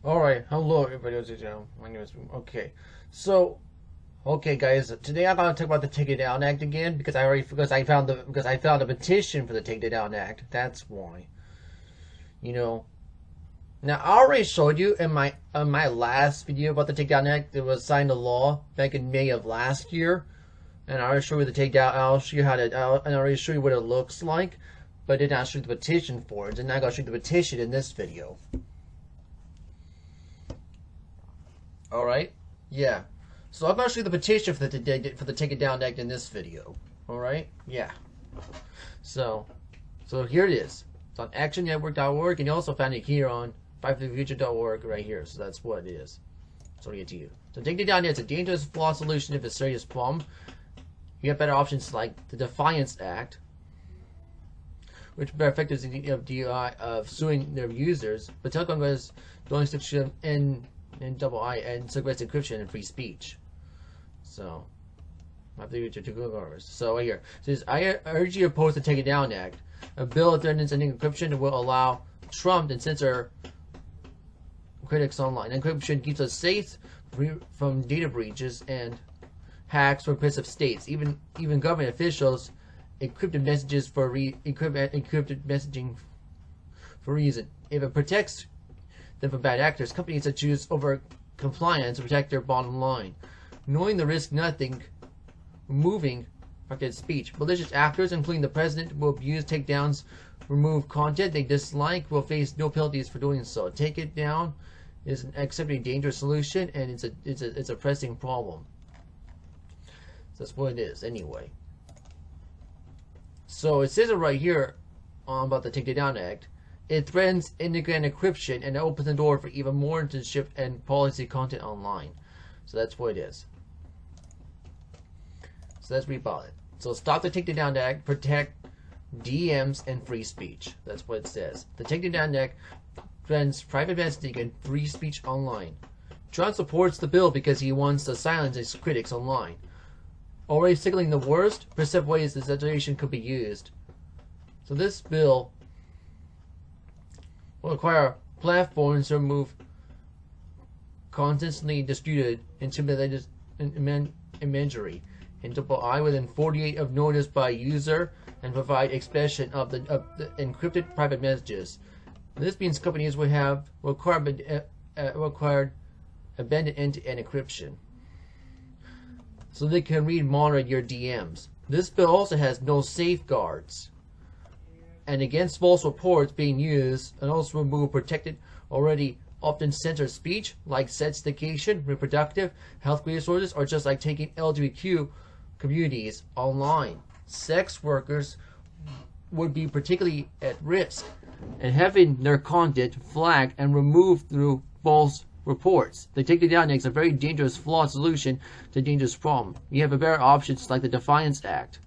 Alright, hello everybody, my name is okay. So okay guys, today I'm gonna talk about the Take It Down Act again because I found a petition for the Take It Down Act. That's why. You know. Now I already showed you in my last video about the Take Down Act. It was signed a law back in May of last year. And I already showed you the takedown. I'll show you how to. And I already show you what it looks like, but I did not show you the petition for it. And now I'm gonna show you the petition in this video. All right, yeah. So I'm gonna show you the petition for the Take It Down Act in this video. All right, yeah. So, here it is. It's on actionnetwork.org, and you also found it here on fightforthefuture.org right here. So that's what it is. So I'll get to you. So Take It Down Act is a dangerous, flawed solution if it's a serious problem. You have better options like the Defiance Act, which better effective of DUI of suing their users, but telecom was the only section in double I and cigarettes encryption and free speech. So I have to to Google overs. So right here it says, I urge you to oppose the Take It Down Act. A bill that threatens ending encryption will allow Trump and censor critics online. Encryption keeps us safe from data breaches and hacks from oppressive states. Even government officials encrypted messages for encrypted messaging for a reason. If it protects them from bad actors, companies that choose over compliance to protect their bottom line. Knowing the risk, nothing, removing protected speech. Malicious actors, including the president, will abuse takedowns, remove content they dislike, will face no penalties for doing so. Take it down is an exceptionally dangerous solution, and it's a pressing problem. So that's what it is, anyway. So it says it right here about the Take It Down Act. It threatens end-to-end encryption and opens the door for even more censorship and policy content online. So that's what it is. So let's read about it. So stop the Take It Down Act, protect DMs and free speech. That's what it says. The Take It Down Act threatens private messaging and free speech online. Trump supports the bill because he wants to silence his critics online, already signaling the worst perceived ways this legislation could be used. So this bill will require platforms to remove constantly disputed, intimidated imagery in double I within 48 of notice by user and provide expression of the encrypted private messages. This means companies would have required abandoned end-to-end encryption, so they can read and monitor your DMs. This bill also has no safeguards and against false reports being used, and also remove protected, already often censored speech like sex education, reproductive, health resources, or just like taking LGBTQ communities online. Sex workers would be particularly at risk and having their content flagged and removed through false reports. The Take It Down Act is a very dangerous, flawed solution to a dangerous problem. You have a better options like the Defiance Act.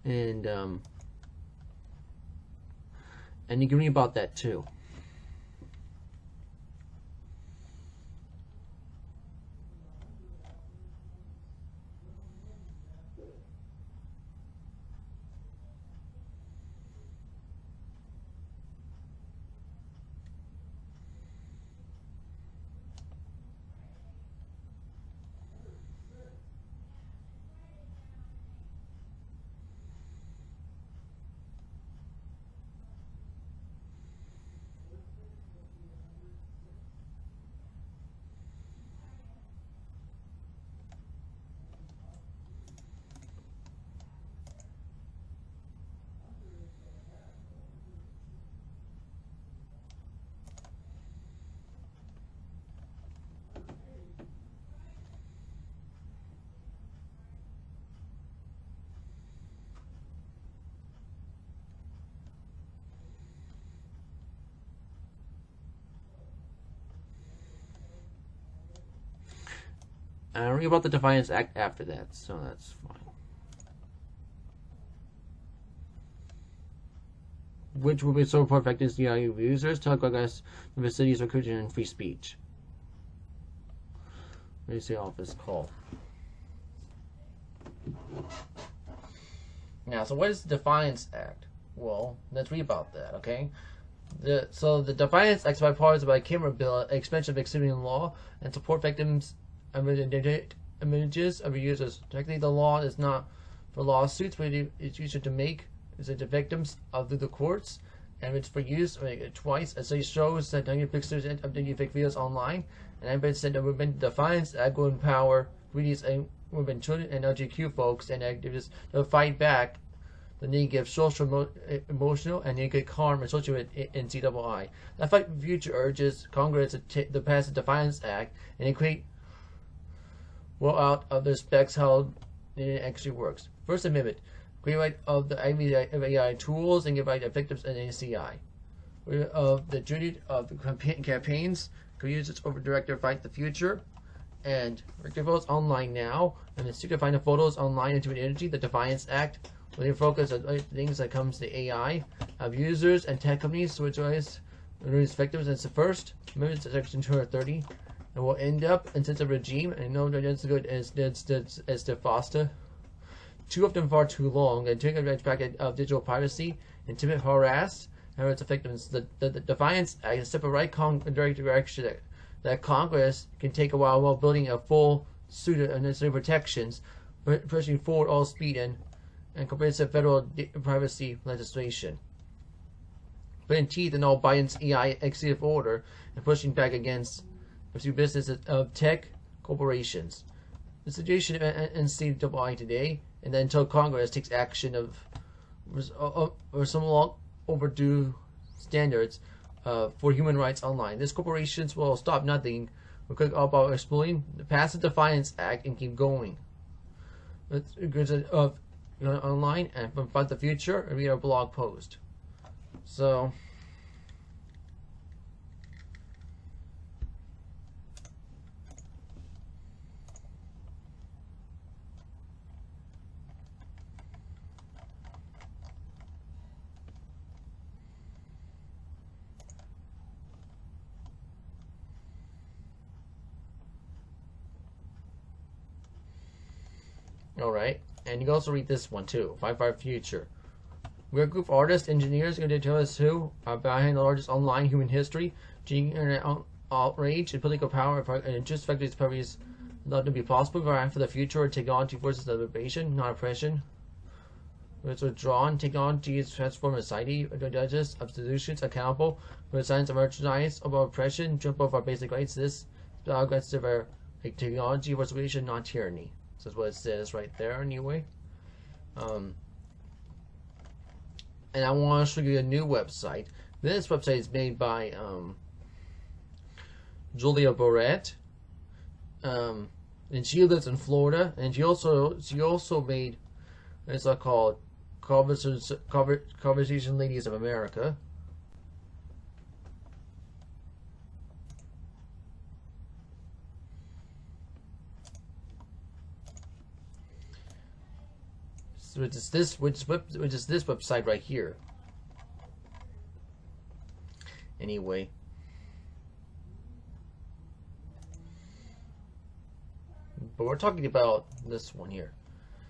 And you can read about that too. And I'll read about the Defiance Act after that, so that's fine. Which will be so perfect as the users, telecom the cities, recruiting, and free speech. Let me see office call. Now, so what is the Defiance Act? Well, let's read about that, okay? The Defiance Act by parts of a camera bill, expansion of exhibiting law, and support victims images of users. Technically, the law is not for lawsuits, but it's used to make the victims of the courts, and it's for use twice. So it shows that 90 pictures of the fake videos online, and I've said that Women Defiance Act will empower greedy women, children, and LGBTQ folks and activists to fight back the negative social, emotional, and negative harm associated with NCII. That fight for future urges Congress to pass the Defiance Act and create well out of the specs how it actually works. First Amendment, great right of the AI tools and give right of victims and NCI. Of the duty of the campaigns, could use its over director fight the future. And votes online now, and the secret find the photos online into an energy, the Defiance Act. When you focus on things that comes to AI, of users and tech companies, which is victims. It's the first amendment to Section 230, and will end up in such a regime. And no, that's good as the foster. Two of them far too long, and taking advantage packet of digital privacy, intimate, harass, and its victims. The Defiance Act is a step of right direction that Congress can take a while building a full suite of necessary protections, pushing forward all speed and comprehensive federal privacy legislation. Putting teeth in all Biden's AI executive order and pushing back against a few businesses of tech corporations. The situation at NCII today, and then until Congress takes action or some long overdue standards for human rights online. These corporations will stop nothing. We're quick about exploiting, pass the Defiance Act and keep going. Online and about the future and read our blog post. So alright. And you can also read this one too, Fight for Our Future. We're a group of artists, engineers, going to tell us who are behind the largest online human history, internet outrage, and political power, and just fact these parties not to be possible. We're for the future where technology forces liberation, not oppression. It's withdrawn. Technology is transforming society. Judges of solutions accountable for the science of merchandise of oppression, jump off our basic rights. This aggressive our technology for solution, not tyranny. That's what it says right there anyway. And I want to show you a new website. This website is made by Julia Barrett. And she lives in Florida. And she also made, it's called Conversation Ladies of America. Which is this website right here. Anyway, but we're talking about this one here.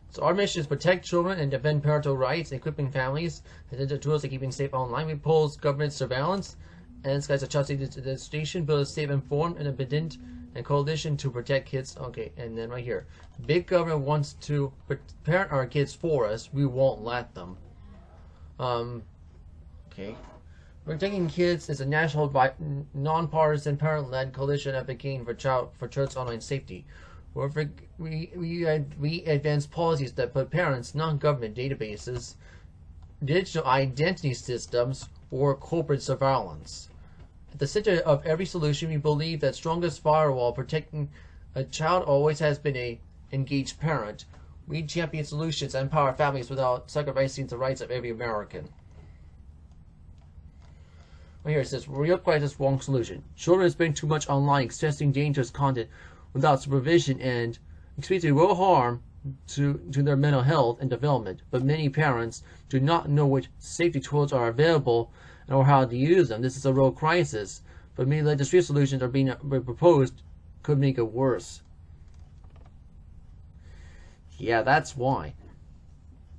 So our mission is protect children and defend parental rights, equipping families and the tools to keeping safe online. We oppose government surveillance, and this guy's a trusted station, build a safe, informed, and obedient and coalition to protect kids. Okay, and then right here, big government wants to parent our kids for us. We won't let them. Okay. Protecting Kids is a national, nonpartisan, parent-led coalition advocating for children's online safety. We advance policies that put parents, non-government databases, digital identity systems, or corporate surveillance. At the center of every solution, we believe that strongest firewall protecting a child always has been a engaged parent. We champion solutions and empower families without sacrificing the rights of every American. Right here it says, real crisis, wrong solution. Children spend too much online accessing dangerous content without supervision and experiencing real harm to their mental health and development. But many parents do not know which safety tools are available or how to use them. This is a real crisis, but many legislative solutions are being proposed could make it worse. Yeah, that's why.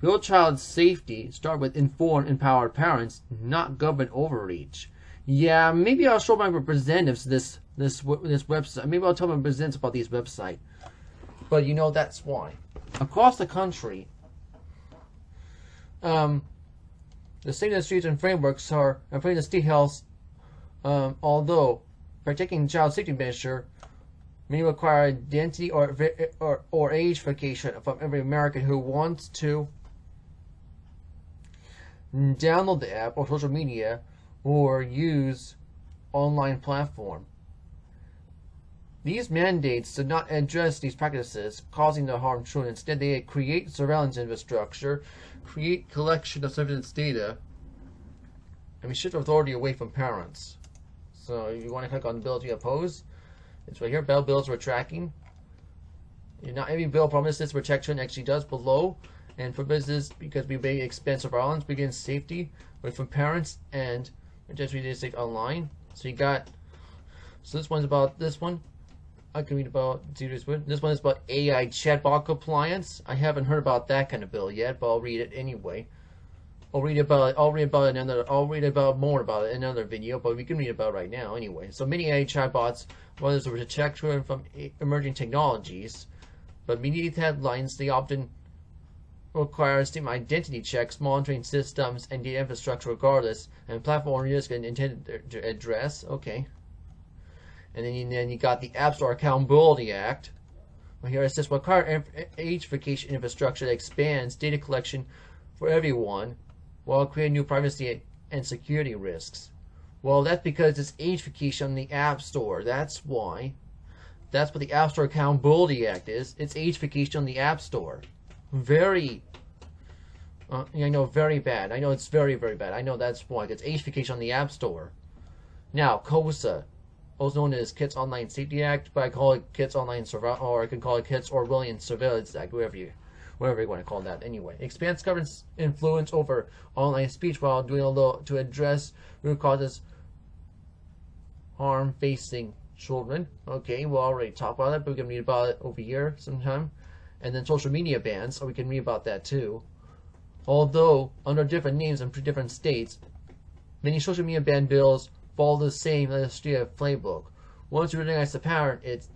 Real child safety start with informed, empowered parents, not government overreach. Yeah, maybe I'll show my representatives this website. Maybe I'll tell my representatives about these website. But you know that's why. Across the country, the state industries and frameworks are afraid the state health, although partaking child safety measure may require identity or age verification from every American who wants to download the app or social media or use online platform. These mandates do not address these practices causing the harm children. Instead, they create surveillance infrastructure, create collection of surveillance data, and we shift authority away from parents. So if you want to click on bill to oppose, it's right here. Bills we're tracking. Not every bill promises protection, actually does below. And for business, because we may expand surveillance, begin safety away from parents and potentially safe online. So you got, so this one's about this one. I can read about this one is about AI chatbot compliance. I haven't heard about that kind of bill yet, but I'll read it anyway. I'll read about more about it in another video, but we can read about it right now anyway. So many AI chatbots, whether it's to protect children from emerging technologies, but media headlines, they often require state identity checks, monitoring systems, and data infrastructure regardless, and platform risk and intended to address. Okay. And then you got the App Store Accountability Act. Well, here it says require age verification infrastructure that expands data collection for everyone while creating new privacy and security risks. Well, that's because it's age verification on the App Store. That's why. That's what the App Store Accountability Act is. It's age verification on the App Store. Very, I know, very bad. I know it's very, very bad. I know that's why. It's age verification on the App Store. Now, COSA, also known as Kids Online Safety Act, but I call it Kids Online Surveillance, or I can call it Kids Orwellian Surveillance Act, whatever you want to call that. Anyway, expands government's influence over online speech while doing a little to address root causes harm facing children. Okay, we'll already talk about it, but we can read about it over here sometime. And then social media bans, so we can read about that too. Although under different names in different states, many social media ban bills follow the same legislative playbook. Once you recognize the pattern, it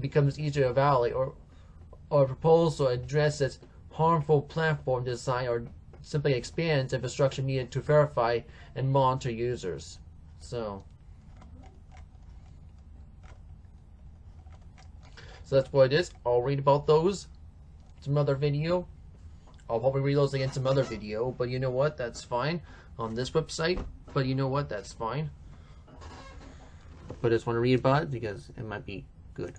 becomes easier to evaluate or propose to address its harmful platform design or simply expands infrastructure needed to verify and monitor users. So that's what it is. I'll read about those some other video. I'll probably read those again some other video, but you know what? That's fine on this website. But you know what? That's fine. But I just want to read about it because it might be good.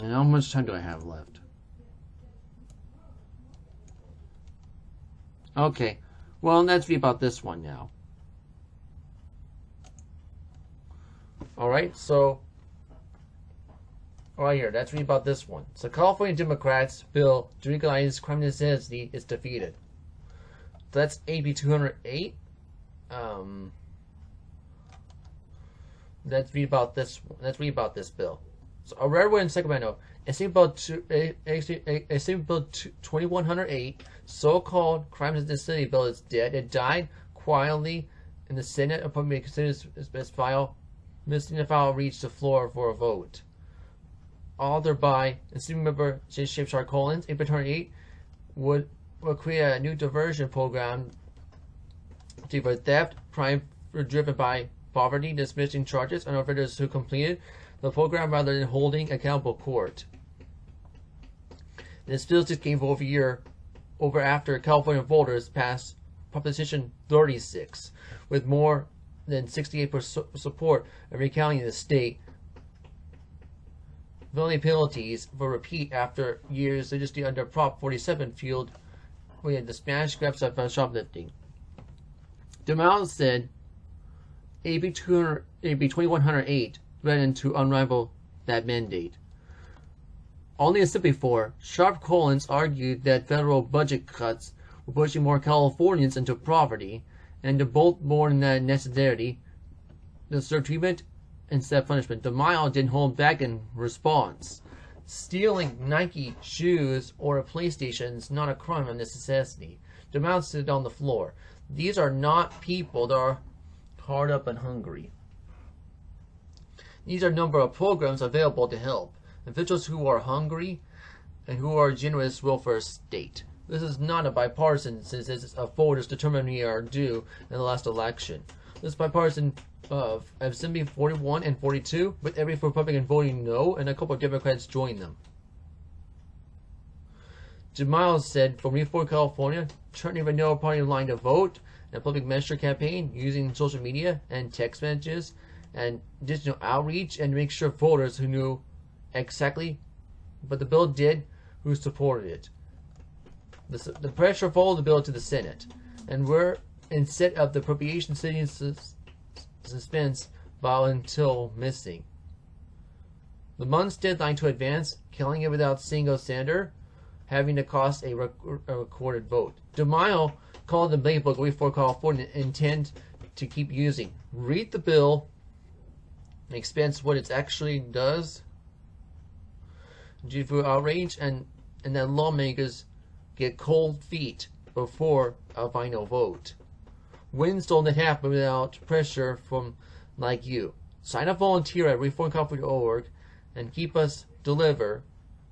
And how much time do I have left? Okay, well, let's read about this one now. Alright, so right here, let's read about this one. So California Democrats bill to legalize crime necessity is defeated. So that's AB 208. Let's read about this one. Let's read about this bill. So a rare one in Sacramento, a Bill 2108, so-called crime necessity bill is dead. It died quietly in the Senate upon being considered as file. Missing the file reached the floor for a vote. Authored by Assembly Member J. Shapeshar Collins, April 28 would create a new diversion program for theft, crime driven by poverty, dismissing charges on offenders who completed the program rather than holding accountable court. This bill just came over after California voters passed Proposition 36 with more than 68% support of recounting the state. Felony penalties for repeat after years legislated under Prop 47 fueled the Spanish grabs of shoplifting. DeMao said AB 208 AB 2108 threatened to unravel that mandate. Only as said before, sharp Collins argued that federal budget cuts were pushing more Californians into poverty, and to both more than that necessity, to serve treatment instead of punishment. DeMille didn't hold back in response. Stealing Nike shoes or a PlayStation is not a crime of necessity. DeMille stood on the floor. These are not people that are hard up and hungry. These are a number of programs available to help individuals who are hungry and who are generous welfare state. This is not a bipartisan, since it's a voters determined we are due in the last election. This is bipartisan of Assembly 41 and 42, with every Republican voting no and a couple of Democrats join them. DeMille said, for Reform California, turning vanilla party line to vote and a public measure campaign using social media and text messages and digital outreach, and make sure voters who knew exactly what the bill did, who supported it. The pressure followed the bill to the Senate, and we're instead of the appropriation sitting suspense while until missing. The month's deadline to advance, killing it without single senator, having to cost a recorded vote. DeMille called the playbook Reform California intend to keep using. Read the bill, expense what it actually does, due to outrage, and that lawmakers get cold feet before a final vote. Wins don't happen without pressure from like you. Sign up volunteer at reformcalifornia.org and keep us deliver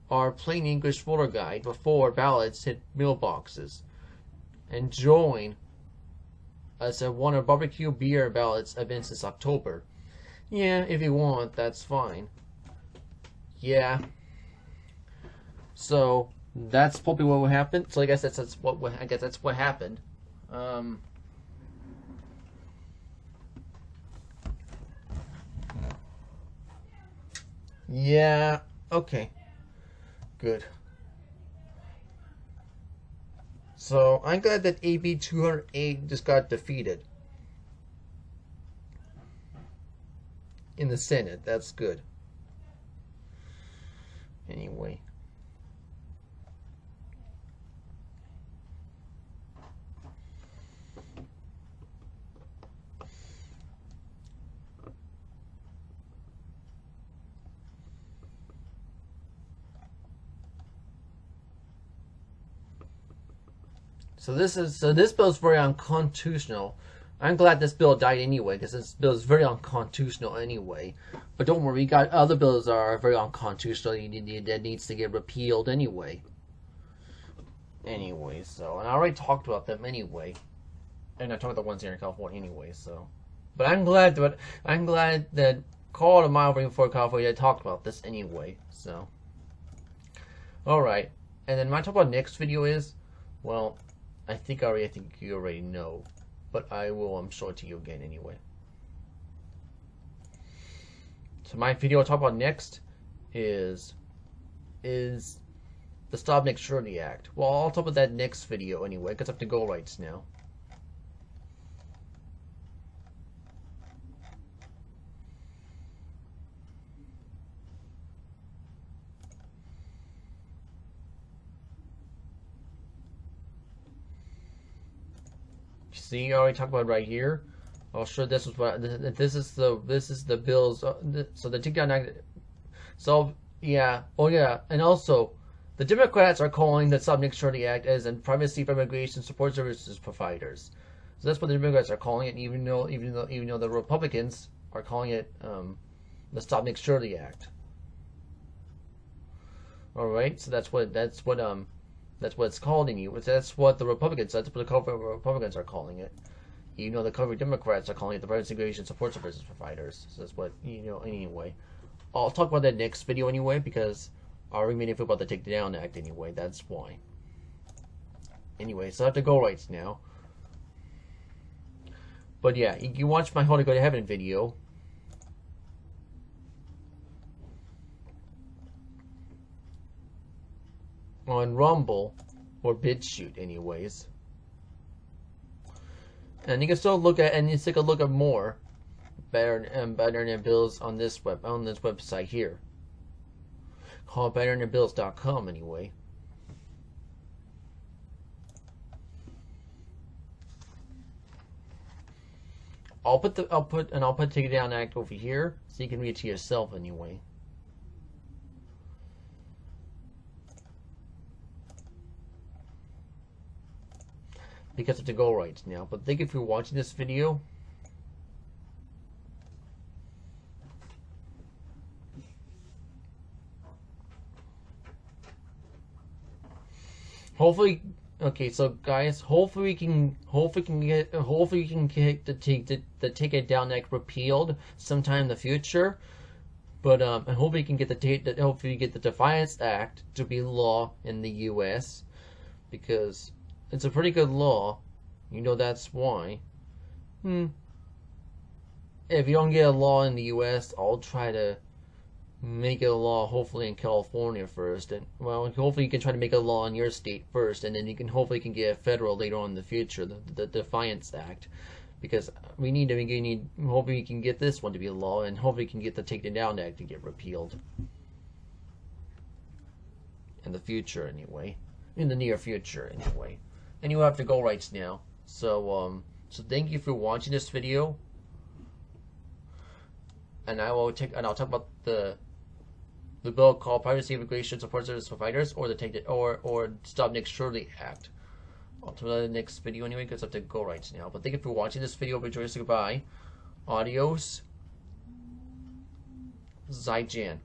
our plain English voter guide before ballots hit mailboxes. And join us at one of barbecue beer ballots events this October. Yeah, if you want, that's fine. Yeah. So that's probably what will happen. So I guess that's what happened. Yeah. Okay. Good. So I'm glad that AB 208 just got defeated in the Senate. That's good. Anyway. So this bill is very unconstitutional. I'm glad this bill died anyway, because this bill is very unconstitutional anyway. But don't worry, we got other bills that are very unconstitutional that needs to get repealed anyway. Anyway, so, and I already talked about them anyway, and I talked about the ones here in California anyway. So, but I'm glad that Carl and Mile Reform California talked about this anyway. So, all right, and then my talk about next video is, well, I think you already know, but I will show it to you again anyway. So my video I'll talk about next is the Stop Next Surety Act. Well, I'll talk about that next video anyway, because I have to go right now. See, I already talked about it right here. I'll show this is what this is the bills. So the takedown act. So yeah, oh yeah, and also the Democrats are calling the Stop Next Surety Act as a privacy for immigration support services providers. So that's what the Democrats are calling it, even though the Republicans are calling it the Stop Next Surety Act. All right, so that's what it's called in you. That's what the Republicans are calling it. Even though the covered Democrats are calling it the Privacy Immigration Support Services Providers. So that's what, anyway. I'll talk about that next video anyway, because I already made a video about the Takedown Act anyway. That's why. Anyway, so I have to go right now. But yeah, you can watch my How to Go to Heaven video. On Rumble or BitChute anyways. And you can still look at, and you take a look at more better than bills on this website here. Called betterthanbills.com anyway. I'll put Take It Down Act over here so you can read it to yourself anyway. Because of the go rights now. But thank you for watching this video. Hopefully, okay, so guys, hopefully you can get the Take It Down Act repealed sometime in the future. But and hopefully you can get hopefully you get the Defiance Act to be law in the U.S. because it's a pretty good law. You know that's why. If you don't get a law in the U.S., I'll try to make it a law hopefully in California first. And well, hopefully you can try to make a law in your state first, and then you can hopefully can get a federal later on in the future, the Defiance Act. Because hopefully we can get this one to be a law, and hopefully we can get the Take It Down Act to get repealed. In the future anyway. In the near future anyway. And you have to go rights now. So thank you for watching this video. And I'll talk about the bill called Privacy Immigration Support Service Providers, or the or Stop Nick Shirley Act. I'll talk about the next video anyway because I have to go rights now. But thank you for watching this video. Rejoice, goodbye. Adios. Zaijian.